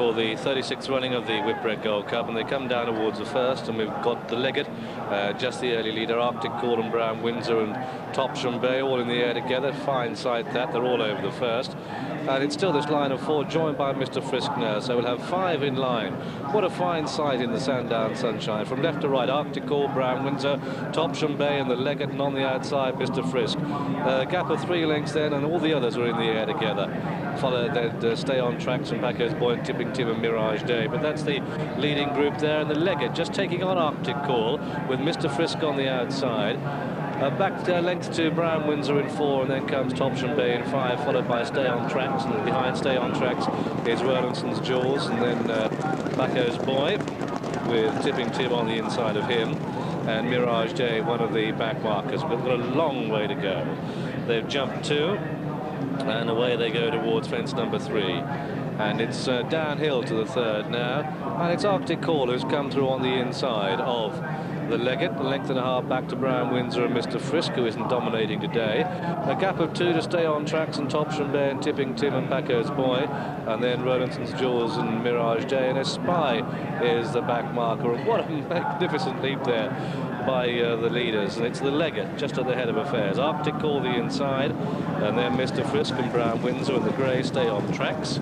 for the 36th running of the Whitbread Gold Cup, and they come down towards the first, and we've got the Leggit, just the early leader, Arctic Call and Brown Windsor and Topsham Bay all in the air together. Fine sight that, they're all over the first. And it's still this line of 4 joined by Mr. Frisk now, so we'll have 5 in line. What a fine sight in the Sandown sunshine. From left to right, Arctic Call, Brown Windsor, Topsham Bay and the Leggit, and on the outside Mr. Frisk. Gap of 3 lengths then, and all the others are in the air together. Followed then Stay On Tracks and Packo's Boy and Tipping Tim and Mirage Day. But that's the leading group there, and the Leggit just taking on Arctic Call with Mr. Frisk on the outside. Back length to Brown Windsor in 4, and then comes Topsham Bay in 5, followed by Stay On Tracks, and behind Stay On Tracks is Rowlandson's Jewels, and then Packo's Boy with Tipping Tim on the inside of him, and Mirage Day, one of the back markers. But we've got a long way to go. They've jumped 2, and away they go towards fence number 3. And it's downhill to the 3rd now, and it's Arctic Call who's come through on the inside of the Leggit, a length and a half back to Brown Windsor and Mr. Frisk, who isn't dominating today. A gap of 2 to Stay On Tracks and Topsham Bay and Tipping Tim and Packo's Boy, and then Rowlandson's Jewels and Mirage Day, and Espy is the back marker. And what a magnificent leap there by the leaders, and it's the Leggit just at the head of affairs. Arctic Call the inside, and then Mr. Frisk and Brown Windsor and the grey Stay On Tracks.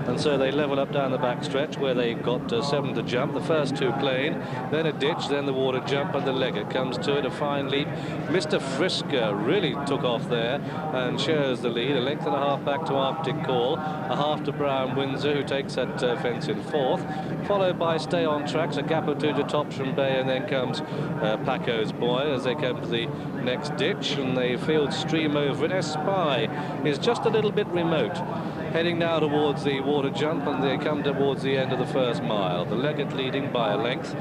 And so they level up down the back stretch where they've got 7 to jump. The first 2 plain, then a ditch, then the water jump, and the Leggit comes to it, a fine leap. Mr. Frisk really took off there and shares the lead. A length and a half back to Arctic Call, a half to Brown Windsor, who takes that fence in 4th, followed by Stay On Tracks, a gap of 2 to Topsham Bay, and then comes Packo's Boy as they come to the next ditch, and the field stream over it. Espy is just a little bit remote, heading now towards the water jump, and they come towards the end of the first mile. The Leggit leading by a length.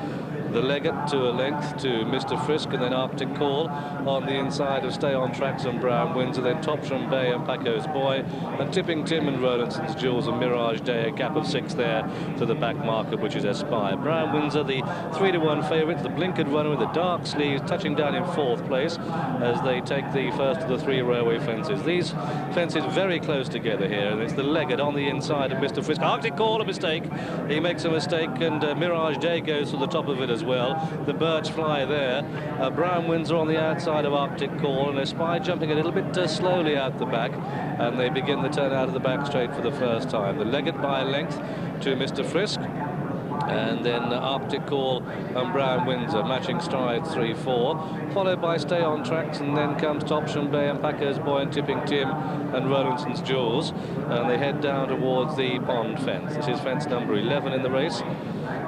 The Leggit to a length to Mr. Frisk, and then Arctic Call on the inside of Stay On Tracks and Brown Windsor, then Topsham Bay and Packo's Boy, and Tipping Tim and Rowlandson's Jewels and Mirage Day, a gap of 6 there to the back marker, which is Espy. Brown Windsor, the 3-to-1 favourite, the blinkered runner with the dark sleeves, touching down in 4th place as they take the first of the 3 railway fences. These fences very close together here, and it's the Leggit on the inside of Mr. Frisk. Arctic Call, a mistake. He makes a mistake, and Mirage Day goes to the top of it as well. The birds fly there. Brown Windsor on the outside of Arctic Call, and Espy jumping a little bit slowly out the back, and they begin the turn out of the back straight for the first time. The Leggit by a length to Mr. Frisk, and then Arctic Call and Brown Windsor matching strides 3-4, followed by Stay On Tracks, and then comes Topsham Bay and Packo's Boy and Tipping Tim and Rowlandson's Jewels, and they head down towards the pond fence. This is fence number 11 in the race.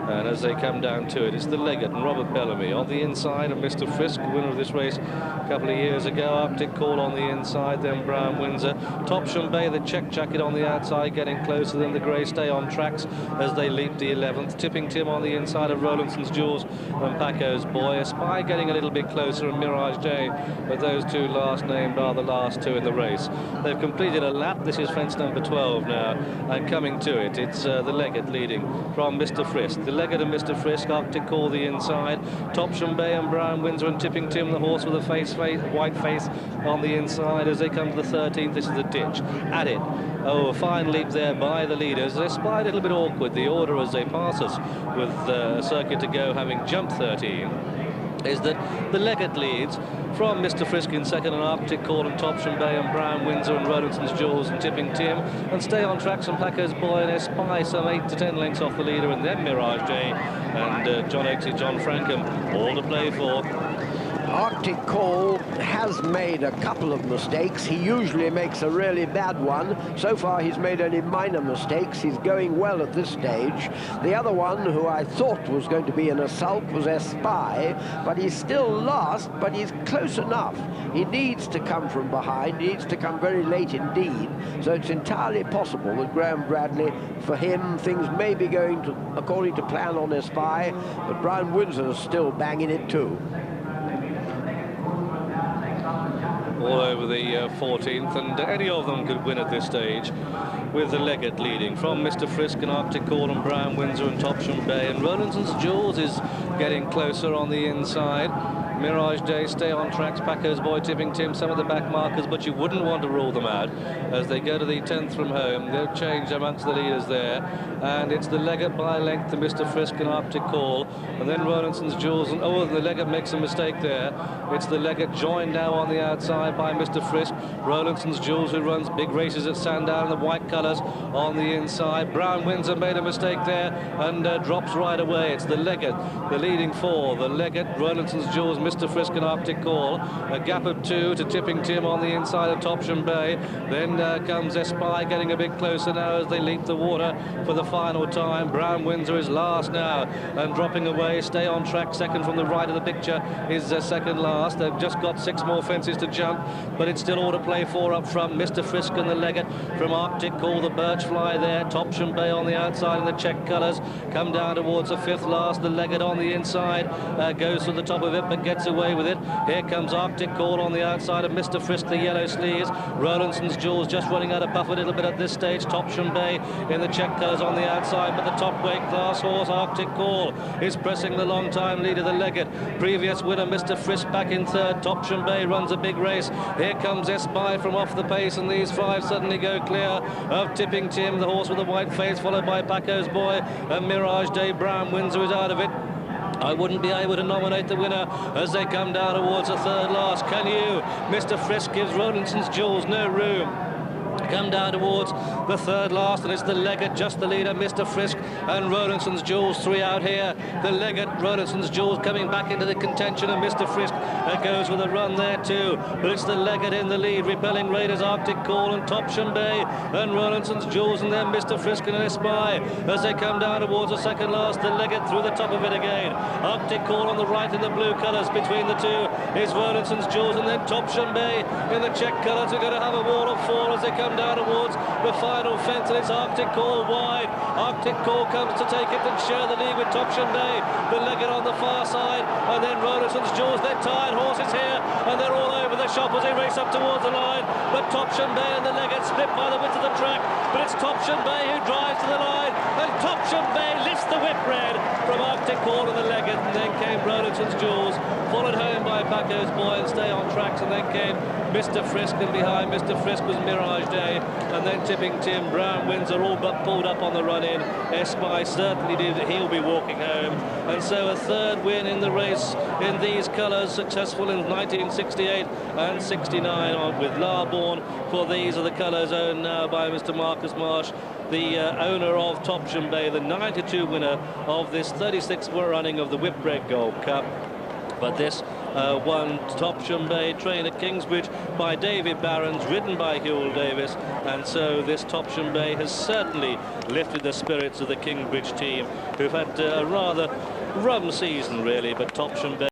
And as they come down to it, it's the Leggit and Robert Bellamy on the inside of Mr. Frisk, winner of this race a couple of years ago. Arctic Call on the inside, then Brown Windsor. Topsham Bay, the check jacket on the outside, getting closer than the grey Stay On Tracks as they leap the 11th. Tipping Tim on the inside of Rowlandson's Jewels and Packo's Boy. Espy getting a little bit closer, and Mirage Day, but those 2 last named are the last 2 in the race. They've completed a lap. This is fence number 12 now, and coming to it, it's the Leggit leading from Mr. Frisk. The Leggit and Mr. Frisk, Arctic Call the inside, Topsham Bay and Brown Windsor and Tipping Tim, the horse with a white face on the inside as they come to the 13th. This is the ditch. At it. Oh, a fine leap there by the leaders. They spy a little bit awkward, the order as they pass us with a circuit to go, having jumped 13. Is that the Leggit leads from Mr. Frisk in 2nd, and Arctic Call and Topsham Bay and Brown Windsor and Rowlandson's Jewels and Tipping Tim, and Stay On Tracks and Packo's Boy and Espy some 8 to 10 lengths off the leader, and then Mirage Day and John Oaksey, John Frankham, all to play for. Arctic Call has made a couple of mistakes. He usually makes a really bad one. So far, he's made only minor mistakes. He's going well at this stage. The other one, who I thought was going to be in a sulk, was Espy, but he's still last, but he's close enough. He needs to come from behind, needs to come very late indeed. So it's entirely possible that Graham Bradley, for him, things may be going to, according to plan on Espy, but Brown Windsor is still banging it too. All over the 14th, and any of them could win at this stage, with the Leggit leading from Mr. Frisk and Arctic Call and Brown Windsor and Topsham Bay, and Rowlandson's Jewels is getting closer on the inside. Mirage Day stay on tracks. Paco's Boy, Tipping Tim, some of the back markers, but you wouldn't want to rule them out as they go to the 10th from home. They'll change amongst the leaders there, and it's the Leggit by length to Mr. Frisk and Arctic Call, and then Rowlandson's Jewels, and the Leggit makes a mistake there. It's the Leggit joined now on the outside by Mr. Frisk. Rowlandson's Jewels, who runs big races at Sandown, the white colours on the inside. Brown Windsor made a mistake there and drops right away. It's the Leggit, the leading four. The Leggit, Rowlandson's Jewels, Mr. Frisk and Arctic Call. A gap of 2 to Tipping Tim on the inside of Topsham Bay. Then comes Espy getting a bit closer now as they leap the water for the final time. Brown Windsor is last now and dropping away. Stay on track, second from the right of the picture is second last. They've just got 6 more fences to jump, but it's still all to play for up front. Mr. Frisk and the Leggit from Arctic Call, the birch fly there. Topsham Bay on the outside in the check colours. Come down towards the 5th last. The Leggit on the inside goes to the top of it but gets away with it. Here comes Arctic Call on the outside of Mr. Frisk, the yellow sleeves. Rowlandson's Jewels just running out of buff a little bit at this stage. Topsham Bay in the check colours on the outside, but the top weight class horse Arctic Call is pressing the long time leader, the Leggit. Previous winner Mr. Frisk back in 3rd. Topsham Bay runs a big race. Here comes Espy from off the pace, and these 5 suddenly go clear of Tipping Tim, the horse with the white face, followed by Paco's Boy and Mirage Day. Brown Windsor is out of it. I wouldn't be able to nominate the winner as they come down towards the 3rd last. Can you? Mr. Frisk gives Rowlandson's Jewels no room. Come down towards the 3rd last, and it's the Leggit, just the leader, Mr. Frisk and Rowlandson's Jewels, 3 out here. The Leggit, Rowlandson's Jewels coming back into the contention, and Mr. Frisk goes with a run there too. But it's the Leggit in the lead, repelling Raiders, Arctic Call and Topsham Bay and Rowlandson's Jewels, and then Mr. Frisk and Espy as they come down towards the 2nd last. The Leggit through the top of it again. Arctic Call on the right in the blue colours. Between the two is Rowlandson's Jewels, and then Topsham Bay in the check colours. We're going to have a wall of 4 as they come down towards the final fence, and it's Arctic Call wide. Arctic Call comes to take it and share the lead with Topsham Bay. The Leggit on the far side, and then Rowlandson's Jewels. They're tired horses here, and they're all over the shop as they race up towards the line. But Topsham Bay and the Leggit split by the width of the track, but it's Topsham Bay who drives to the line, and Topsham Bay lifts the Whitbread from Arctic Call and the Leggit, and then came Rowlandson's Jewels, followed home by Paco's Boy and Stay on Tracks, and then came Mr. Frisk, and behind Mr. Frisk was Mirage Day, and then Tipping Tim. Brown Windsor all but pulled up on the run-in. Espy certainly did. He'll be walking home, and so a 3rd win in the race in these colours, successful in 1968 and 69 with Larbourne, for these are the colours owned now by Mr. Marcus Marsh, the owner of Topsham Bay, the 92 winner of this 36th running of the Whitbread Gold Cup. But this won Topsham Bay, trained at Kingsbridge by David Barons, ridden by Hewell Davis, and so this Topsham Bay has certainly lifted the spirits of the Kingsbridge team, who've had a rather rum season really, but Topsham Bay